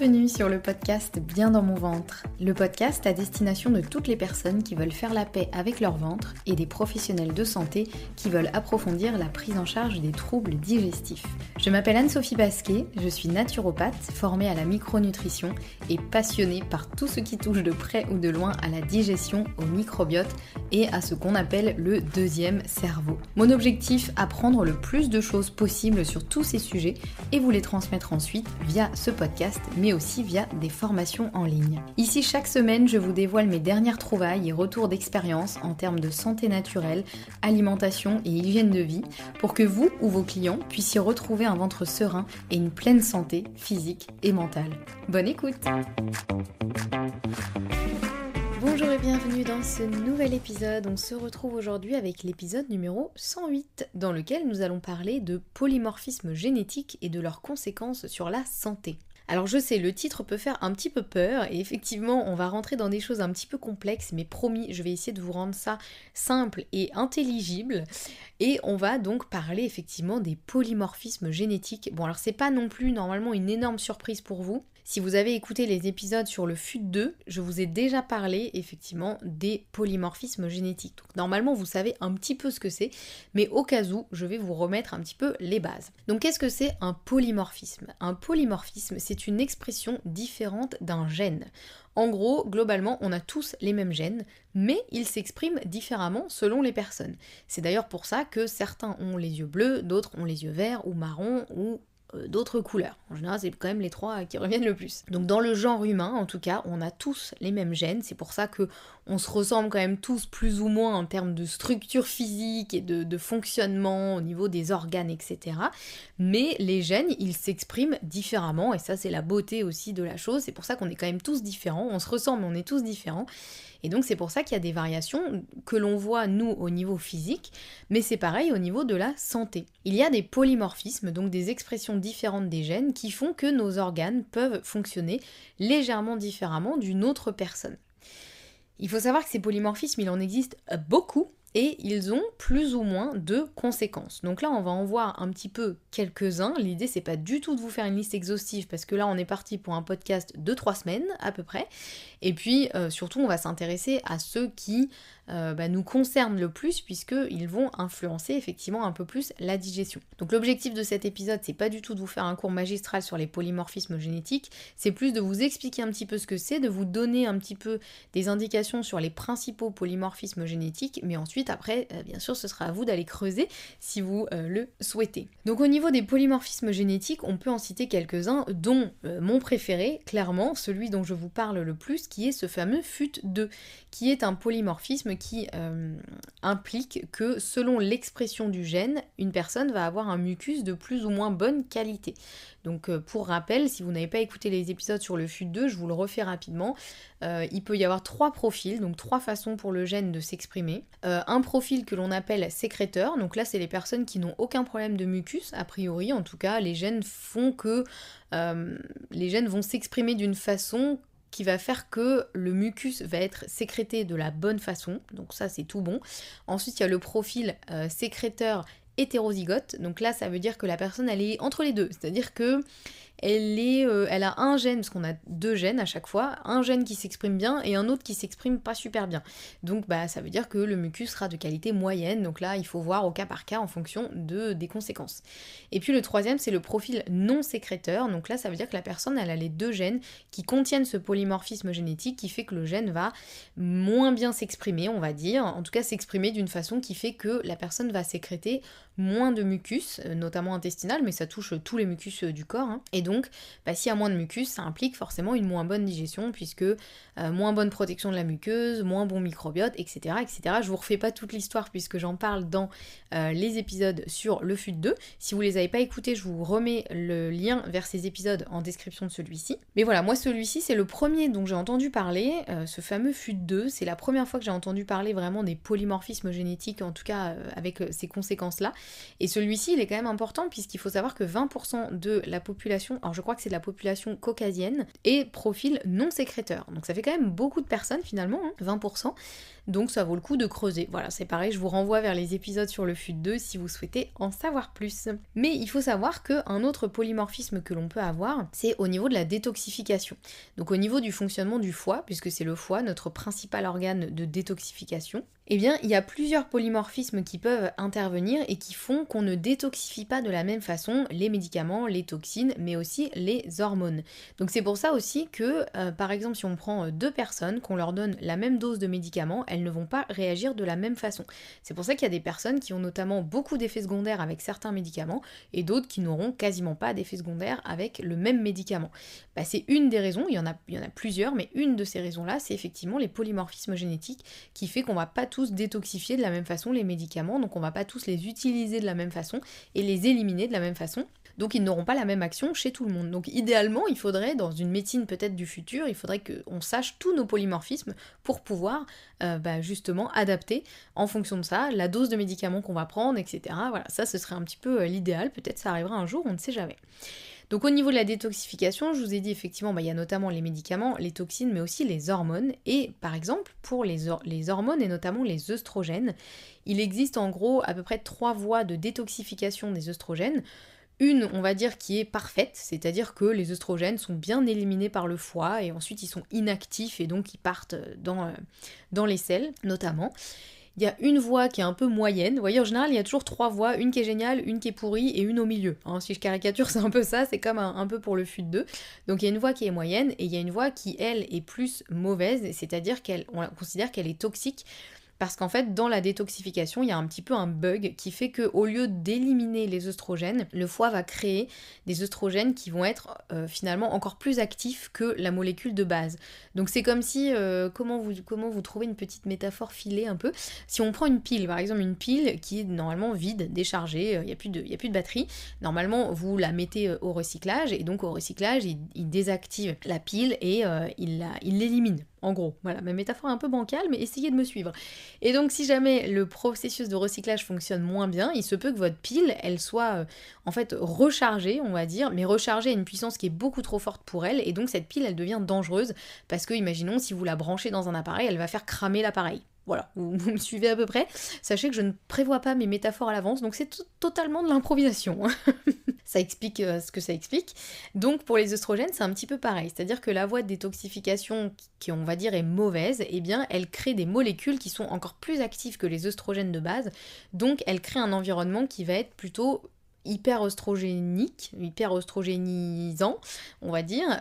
Bienvenue sur le podcast Bien dans mon ventre, le podcast à destination de toutes les personnes qui veulent faire la paix avec leur ventre et des professionnels de santé qui veulent approfondir la prise en charge des troubles digestifs. Je m'appelle Anne-Sophie Basquet, je suis naturopathe, formée à la micronutrition et passionnée par tout ce qui touche de près ou de loin à la digestion, au microbiote et à ce qu'on appelle le deuxième cerveau. Mon objectif, apprendre le plus de choses possibles sur tous ces sujets et vous les transmettre ensuite via ce podcast, mais aussi via des formations en ligne. Ici, chaque semaine, je vous dévoile mes dernières trouvailles et retours d'expérience en termes de santé naturelle, alimentation et hygiène de vie, pour que vous ou vos clients puissiez retrouver un ventre serein et une pleine santé physique et mentale. Bonne écoute! Bonjour et bienvenue dans ce nouvel épisode. On se retrouve aujourd'hui avec l'épisode numéro 108, dans lequel nous allons parler de polymorphisme génétique et de leurs conséquences sur la santé. Alors je sais, le titre peut faire un petit peu peur et effectivement on va rentrer dans des choses un petit peu complexes, mais promis, je vais essayer de vous rendre ça simple et intelligible. Et on va donc parler effectivement des polymorphismes génétiques. Bon alors c'est pas non plus normalement une énorme surprise pour vous. Si vous avez écouté les épisodes sur le FUT2, je vous ai déjà parlé effectivement des polymorphismes génétiques. Donc normalement vous savez un petit peu ce que c'est, mais au cas où, je vais vous remettre un petit peu les bases. Donc qu'est-ce que c'est un polymorphisme ? Un polymorphisme, c'est une expression différente d'un gène. En gros, globalement, on a tous les mêmes gènes, mais ils s'expriment différemment selon les personnes. C'est d'ailleurs pour ça que certains ont les yeux bleus, d'autres ont les yeux verts ou marrons ou d'autres couleurs. En général, c'est quand même les trois qui reviennent le plus. Donc dans le genre humain, en tout cas, on a tous les mêmes gènes. C'est pour ça que on se ressemble quand même tous plus ou moins en termes de structure physique et de fonctionnement au niveau des organes, etc. Mais les gènes, ils s'expriment différemment et ça, c'est la beauté aussi de la chose. C'est pour ça qu'on est quand même tous différents. On se ressemble, mais on est tous différents. Et donc c'est pour ça qu'il y a des variations que l'on voit nous au niveau physique, mais c'est pareil au niveau de la santé. Il y a des polymorphismes, donc des expressions différentes des gènes qui font que nos organes peuvent fonctionner légèrement différemment d'une autre personne. Il faut savoir que ces polymorphismes, il en existe beaucoup et ils ont plus ou moins de conséquences. Donc là, on va en voir un petit peu quelques-uns. L'idée, c'est pas du tout de vous faire une liste exhaustive parce que là, on est parti pour un podcast de 3 semaines à peu près. Et puis, surtout, on va s'intéresser à ceux qui nous concernent le plus puisqu'ils vont influencer effectivement un peu plus la digestion. Donc l'objectif de cet épisode, c'est pas du tout de vous faire un cours magistral sur les polymorphismes génétiques, c'est plus de vous expliquer un petit peu ce que c'est, de vous donner un petit peu des indications sur les principaux polymorphismes génétiques, mais ensuite après, bien sûr, ce sera à vous d'aller creuser si vous le souhaitez. Donc au niveau des polymorphismes génétiques, on peut en citer quelques-uns, dont mon préféré, clairement, celui dont je vous parle le plus, qui est ce fameux FUT2, qui est un polymorphisme qui implique que selon l'expression du gène, une personne va avoir un mucus de plus ou moins bonne qualité. Donc pour rappel, si vous n'avez pas écouté les épisodes sur le FUT2, je vous le refais rapidement. Il peut y avoir 3 profils, donc 3 façons pour le gène de s'exprimer. Un profil que l'on appelle sécréteur, donc là c'est les personnes qui n'ont aucun problème de mucus, a priori en tout cas, les gènes font que les gènes vont s'exprimer d'une façon qui va faire que le mucus va être sécrété de la bonne façon, donc ça c'est tout bon. Ensuite il y a le profil sécréteur hétérozygote, donc là ça veut dire que la personne elle est entre les deux, c'est-à-dire que elle a un gène, parce qu'on a 2 gènes à chaque fois, un gène qui s'exprime bien et un autre qui s'exprime pas super bien. Donc ça veut dire que le mucus sera de qualité moyenne, donc là il faut voir au cas par cas en fonction des conséquences. Et puis le troisième c'est le profil non sécréteur, donc là ça veut dire que la personne elle a les 2 gènes qui contiennent ce polymorphisme génétique qui fait que le gène va moins bien s'exprimer, on va dire, en tout cas s'exprimer d'une façon qui fait que la personne va sécréter moins de mucus, notamment intestinal, mais ça touche tous les mucus du corps, hein. Et donc, s'il y a moins de mucus, ça implique forcément une moins bonne digestion, puisque moins bonne protection de la muqueuse, moins bon microbiote, etc. etc. Je vous refais pas toute l'histoire, puisque j'en parle dans les épisodes sur le FUT2. Si vous les avez pas écoutés, je vous remets le lien vers ces épisodes en description de celui-ci. Mais voilà, moi celui-ci, c'est le premier dont j'ai entendu parler, ce fameux FUT2. C'est la première fois que j'ai entendu parler vraiment des polymorphismes génétiques, en tout cas avec ces conséquences-là. Et celui-ci, il est quand même important, puisqu'il faut savoir que 20% de la population population, alors je crois que c'est de la population caucasienne, et profil non sécréteur. Donc ça fait quand même beaucoup de personnes finalement, 20%. Donc ça vaut le coup de creuser. Voilà, c'est pareil, je vous renvoie vers les épisodes sur le FUT2 si vous souhaitez en savoir plus. Mais il faut savoir qu'un autre polymorphisme que l'on peut avoir, c'est au niveau de la détoxification. Donc au niveau du fonctionnement du foie, puisque c'est le foie, notre principal organe de détoxification, eh bien, il y a plusieurs polymorphismes qui peuvent intervenir et qui font qu'on ne détoxifie pas de la même façon les médicaments, les toxines, mais aussi les hormones. Donc c'est pour ça aussi que, par exemple, si on prend deux personnes, qu'on leur donne la même dose de médicaments, elles ne vont pas réagir de la même façon. C'est pour ça qu'il y a des personnes qui ont notamment beaucoup d'effets secondaires avec certains médicaments et d'autres qui n'auront quasiment pas d'effets secondaires avec le même médicament. Bah, c'est une des raisons, il y en a plusieurs, mais une de ces raisons-là, c'est effectivement les polymorphismes génétiques qui fait qu'on va pas tous détoxifier de la même façon les médicaments, donc on va pas tous les utiliser de la même façon et les éliminer de la même façon. Donc ils n'auront pas la même action chez tout le monde. Donc idéalement, il faudrait, dans une médecine peut-être du futur, il faudrait qu'on sache tous nos polymorphismes pour pouvoir justement adapter en fonction de ça la dose de médicaments qu'on va prendre, etc. Voilà, ça ce serait un petit peu l'idéal, peut-être ça arrivera un jour, on ne sait jamais. Donc au niveau de la détoxification, je vous ai dit effectivement, il y a notamment les médicaments, les toxines, mais aussi les hormones. Et par exemple, pour les hormones et notamment les œstrogènes, il existe en gros à peu près 3 voies de détoxification des œstrogènes. Une, on va dire, qui est parfaite, c'est-à-dire que les œstrogènes sont bien éliminés par le foie et ensuite ils sont inactifs et donc ils partent dans les selles notamment. Il y a une voie qui est un peu moyenne. Vous voyez, en général, il y a toujours 3 voies, une qui est géniale, une qui est pourrie et une au milieu. Si je caricature, c'est un peu ça, c'est comme un peu pour le FUT2. Donc il y a une voie qui est moyenne et il y a une voie qui, elle, est plus mauvaise, c'est-à-dire qu'on considère qu'elle est toxique. Parce qu'en fait, dans la détoxification, il y a un petit peu un bug qui fait qu'au lieu d'éliminer les œstrogènes, le foie va créer des œstrogènes qui vont être finalement encore plus actifs que la molécule de base. Donc c'est comme si, comment vous trouvez une petite métaphore filée un peu, si on prend une pile, par exemple une pile qui est normalement vide, déchargée, il n'y a plus de batterie, normalement vous la mettez au recyclage, et donc au recyclage, il désactive la pile et il l'élimine. En gros, voilà, ma métaphore est un peu bancale, mais essayez de me suivre. Et donc si jamais le processus de recyclage fonctionne moins bien, il se peut que votre pile, elle soit en fait rechargée, on va dire, mais rechargée à une puissance qui est beaucoup trop forte pour elle, et donc cette pile, elle devient dangereuse, parce que imaginons, si vous la branchez dans un appareil, elle va faire cramer l'appareil. Voilà, vous me suivez à peu près. Sachez que je ne prévois pas mes métaphores à l'avance, donc c'est totalement de l'improvisation. Ça explique ce que ça explique. Donc pour les œstrogènes, c'est un petit peu pareil. C'est-à-dire que la voie de détoxification, qui on va dire est mauvaise, eh bien elle crée des molécules qui sont encore plus actives que les œstrogènes de base. Donc elle crée un environnement qui va être plutôt hyper oestrogénisant, on va dire,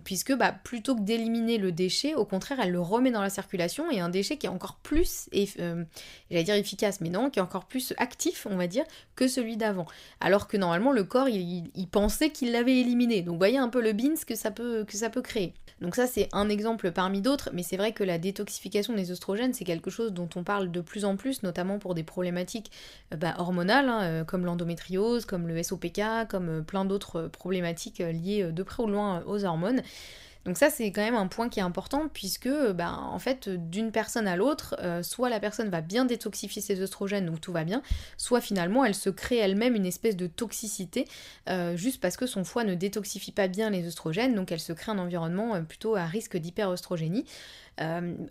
puisque plutôt que d'éliminer le déchet, au contraire, elle le remet dans la circulation, et un déchet qui est encore plus, j'allais dire efficace, mais non, qui est encore plus actif, on va dire, que celui d'avant. Alors que normalement, le corps, il pensait qu'il l'avait éliminé. Donc, vous voyez un peu le bins que ça peut créer. Donc ça, c'est un exemple parmi d'autres, mais c'est vrai que la détoxification des œstrogènes, c'est quelque chose dont on parle de plus en plus, notamment pour des problématiques hormonales, comme l'endométriose, comme le SOPK, comme plein d'autres problématiques liées de près ou de loin aux hormones. Donc ça, c'est quand même un point qui est important, puisque en fait, d'une personne à l'autre, soit la personne va bien détoxifier ses œstrogènes, donc tout va bien, soit finalement elle se crée elle-même une espèce de toxicité, juste parce que son foie ne détoxifie pas bien les œstrogènes, donc elle se crée un environnement plutôt à risque d'hyperœstrogénie.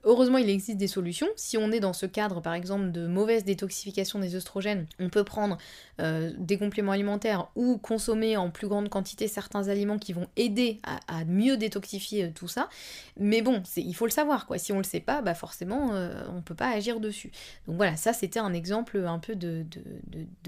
Heureusement, il existe des solutions. Si on est dans ce cadre, par exemple, de mauvaise détoxification des œstrogènes, on peut prendre des compléments alimentaires ou consommer en plus grande quantité certains aliments qui vont aider à mieux détoxifier tout ça. Mais bon, il faut le savoir, quoi. Si on le sait pas, forcément, on peut pas agir dessus. Donc voilà, ça c'était un exemple un peu de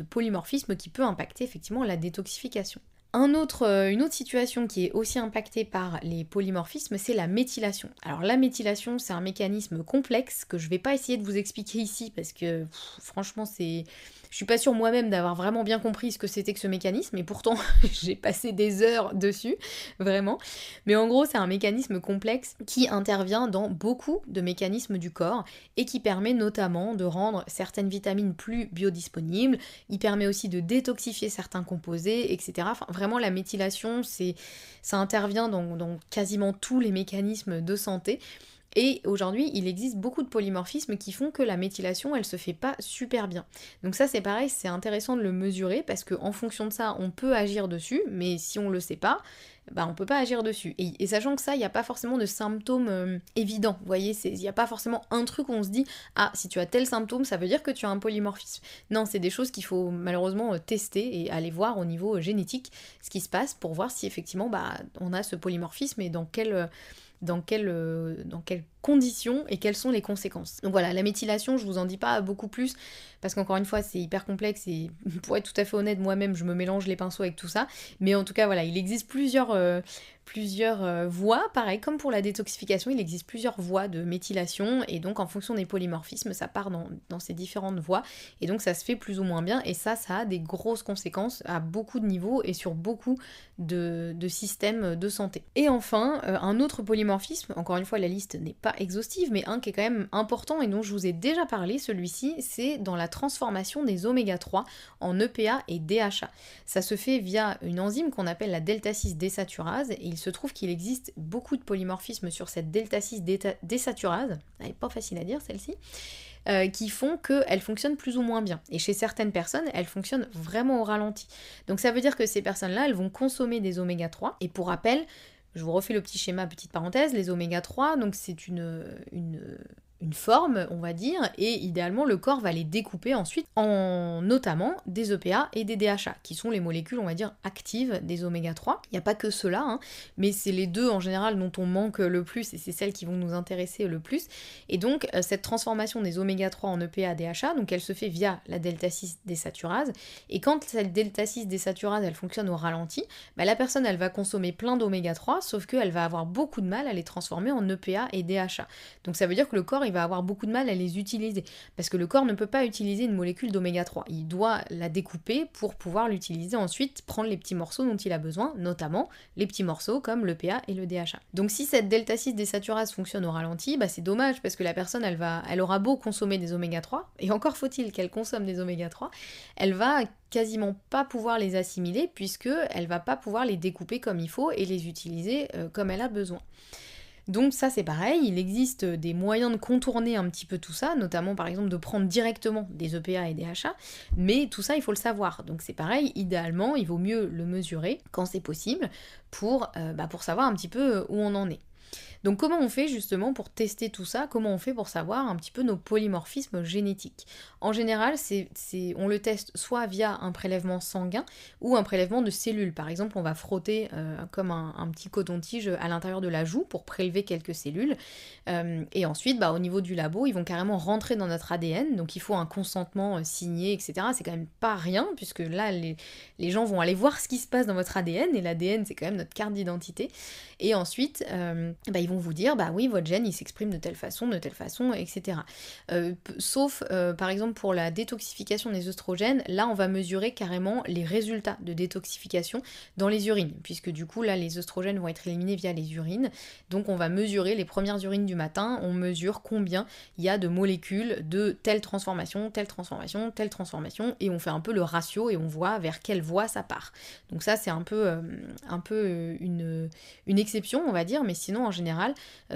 polymorphisme qui peut impacter effectivement la détoxification. Une autre situation qui est aussi impactée par les polymorphismes, c'est la méthylation. Alors la méthylation, c'est un mécanisme complexe que je vais pas essayer de vous expliquer ici parce que franchement, je suis pas sûre moi-même d'avoir vraiment bien compris ce que c'était que ce mécanisme, et pourtant j'ai passé des heures dessus, vraiment. Mais en gros, c'est un mécanisme complexe qui intervient dans beaucoup de mécanismes du corps et qui permet notamment de rendre certaines vitamines plus biodisponibles. Il permet aussi de détoxifier certains composés, etc. Enfin, vraiment, la méthylation, ça intervient dans quasiment tous les mécanismes de santé. Et aujourd'hui, il existe beaucoup de polymorphismes qui font que la méthylation, elle se fait pas super bien. Donc ça, c'est pareil, c'est intéressant de le mesurer parce qu'en fonction de ça, on peut agir dessus, mais si on le sait pas, bah, on peut pas agir dessus. Et sachant que ça, il n'y a pas forcément de symptômes évidents, vous voyez, il n'y a pas forcément un truc où on se dit « Ah, si tu as tel symptôme, ça veut dire que tu as un polymorphisme ». Non, c'est des choses qu'il faut malheureusement tester et aller voir au niveau génétique ce qui se passe pour voir si effectivement bah, on a ce polymorphisme et dans quelles conditions et quelles sont les conséquences. Donc voilà, la méthylation, je vous en dis pas beaucoup plus, parce qu'encore une fois, c'est hyper complexe et pour être tout à fait honnête, moi-même, je me mélange les pinceaux avec tout ça. Mais en tout cas, voilà, il existe plusieurs voies, pareil, comme pour la détoxification, il existe plusieurs voies de méthylation, et donc en fonction des polymorphismes, ça part dans ces différentes voies, et donc ça se fait plus ou moins bien, et ça a des grosses conséquences à beaucoup de niveaux et sur beaucoup de systèmes de santé. Et enfin, un autre polymorphisme, encore une fois, la liste n'est pas exhaustive, mais un qui est quand même important et dont je vous ai déjà parlé, celui-ci, c'est dans la transformation des oméga 3 en EPA et DHA. Ça se fait via une enzyme qu'on appelle la delta-6 désaturase, et il se trouve qu'il existe beaucoup de polymorphismes sur cette delta-6 désaturase, elle n'est pas facile à dire celle-ci, qui font qu'elle fonctionne plus ou moins bien. Et chez certaines personnes, elle fonctionne vraiment au ralenti. Donc ça veut dire que ces personnes-là, elles vont consommer des oméga 3, et pour rappel, je vous refais le petit schéma, petite parenthèse, les oméga 3, donc c'est une forme, on va dire, et idéalement le corps va les découper ensuite en notamment des EPA et des DHA, qui sont les molécules, on va dire, actives des oméga 3. Il n'y a pas que ceux-là, hein, mais c'est les deux en général dont on manque le plus, et c'est celles qui vont nous intéresser le plus. Et donc cette transformation des oméga 3 en EPA, DHA, donc elle se fait via la delta-6 désaturase, et quand cette delta-6 désaturase, elle fonctionne au ralenti, bah, la personne, elle va consommer plein d'oméga 3, sauf qu'elle va avoir beaucoup de mal à les transformer en EPA et DHA. Donc ça veut dire que le corps, il va avoir beaucoup de mal à les utiliser, parce que le corps ne peut pas utiliser une molécule d'oméga 3, il doit la découper pour pouvoir l'utiliser ensuite, prendre les petits morceaux dont il a besoin, notamment les petits morceaux comme l'EPA et le DHA. Donc si cette delta-6 désaturase fonctionne au ralenti, bah c'est dommage, parce que la personne, elle aura beau consommer des oméga 3, et encore faut-il qu'elle consomme des oméga 3, elle va quasiment pas pouvoir les assimiler, puisque elle va pas pouvoir les découper comme il faut et les utiliser comme elle a besoin. Donc ça c'est pareil, il existe des moyens de contourner un petit peu tout ça, notamment par exemple de prendre directement des EPA et des DHA, mais tout ça il faut le savoir. Donc c'est pareil, idéalement il vaut mieux le mesurer quand c'est possible pour savoir un petit peu où on en est. Donc comment on fait justement pour tester tout ça? Comment on fait pour savoir un petit peu nos polymorphismes génétiques? En général, on le teste soit via un prélèvement sanguin ou un prélèvement de cellules. Par exemple, on va frotter comme un petit coton-tige à l'intérieur de la joue pour prélever quelques cellules. Et ensuite, au niveau du labo, ils vont carrément rentrer dans notre ADN. Donc il faut un consentement signé, etc. C'est quand même pas rien, puisque là, les gens vont aller voir ce qui se passe dans votre ADN. Et l'ADN, c'est quand même notre carte d'identité. Et ensuite, ils vont vous dire, bah oui, votre gène, il s'exprime de telle façon, etc. Sauf, par exemple, pour la détoxification des œstrogènes, là, on va mesurer carrément les résultats de détoxification dans les urines, puisque du coup, là, les œstrogènes vont être éliminés via les urines. Donc, on va mesurer les premières urines du matin, on mesure combien il y a de molécules de telle transformation, et on fait un peu le ratio et on voit vers quelle voie ça part. Donc ça, c'est un peu une exception, on va dire, mais sinon, en général,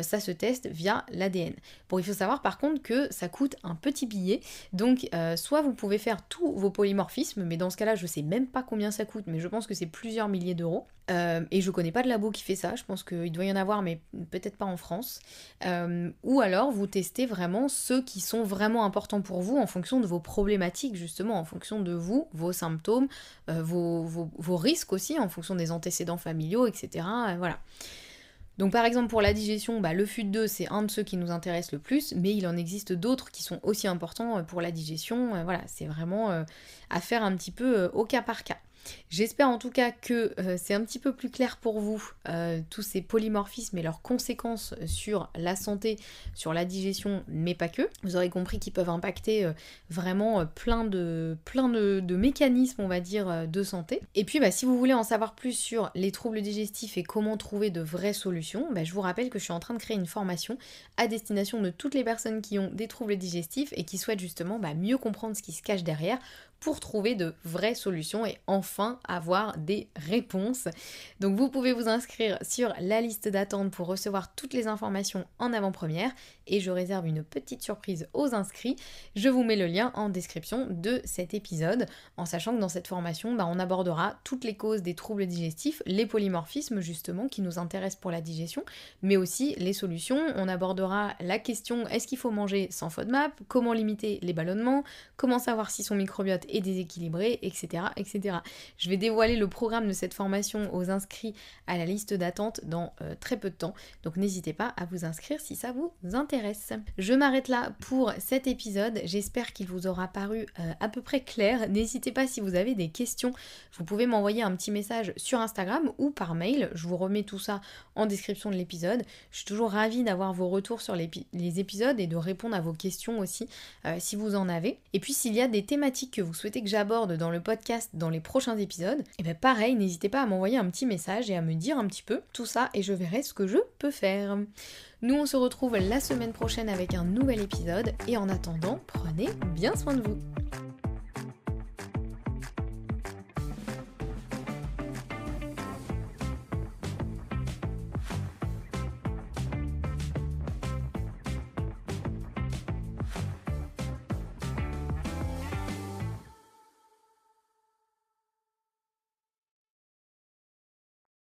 ça se teste via l'ADN. Bon, il faut savoir par contre que ça coûte un petit billet, donc soit vous pouvez faire tous vos polymorphismes, mais dans ce cas-là, je sais même pas combien ça coûte, mais je pense que c'est plusieurs milliers d'euros. Et je connais pas de labo qui fait ça, je pense qu'il doit y en avoir, mais peut-être pas en France. Ou alors vous testez vraiment ceux qui sont vraiment importants pour vous en fonction de vos problématiques, justement, en fonction de vous, vos symptômes, vos risques aussi, en fonction des antécédents familiaux, etc. Voilà. Donc par exemple pour la digestion, le FUT2 c'est un de ceux qui nous intéresse le plus, mais il en existe d'autres qui sont aussi importants pour la digestion. Voilà, c'est vraiment à faire un petit peu au cas par cas. J'espère en tout cas que c'est un petit peu plus clair pour vous, tous ces polymorphismes et leurs conséquences sur la santé, sur la digestion, mais pas que. Vous aurez compris qu'ils peuvent impacter vraiment plein de mécanismes, on va dire, de santé. Et puis si vous voulez en savoir plus sur les troubles digestifs et comment trouver de vraies solutions, je vous rappelle que je suis en train de créer une formation à destination de toutes les personnes qui ont des troubles digestifs et qui souhaitent justement mieux comprendre ce qui se cache derrière pour trouver de vraies solutions et enfin enfin avoir des réponses. Donc vous pouvez vous inscrire sur la liste d'attente pour recevoir toutes les informations en avant-première et je réserve une petite surprise aux inscrits. Je vous mets le lien en description de cet épisode, en sachant que dans cette formation, on abordera toutes les causes des troubles digestifs, les polymorphismes justement qui nous intéressent pour la digestion, mais aussi les solutions. On abordera la question est-ce qu'il faut manger sans FODMAP, comment limiter les ballonnements, comment savoir si son microbiote est déséquilibré, etc. etc. Je vais dévoiler le programme de cette formation aux inscrits à la liste d'attente dans très peu de temps, donc n'hésitez pas à vous inscrire si ça vous intéresse. Je m'arrête là pour cet épisode, j'espère qu'il vous aura paru à peu près clair. N'hésitez pas si vous avez des questions, vous pouvez m'envoyer un petit message sur Instagram ou par mail, je vous remets tout ça en description de l'épisode. Je suis toujours ravie d'avoir vos retours sur les épisodes et de répondre à vos questions aussi si vous en avez. Et puis s'il y a des thématiques que vous souhaitez que j'aborde dans le podcast dans les prochains épisodes, et bien pareil, n'hésitez pas à m'envoyer un petit message et à me dire un petit peu tout ça et je verrai ce que je peux faire. Nous on se retrouve la semaine prochaine avec un nouvel épisode et en attendant, prenez bien soin de vous.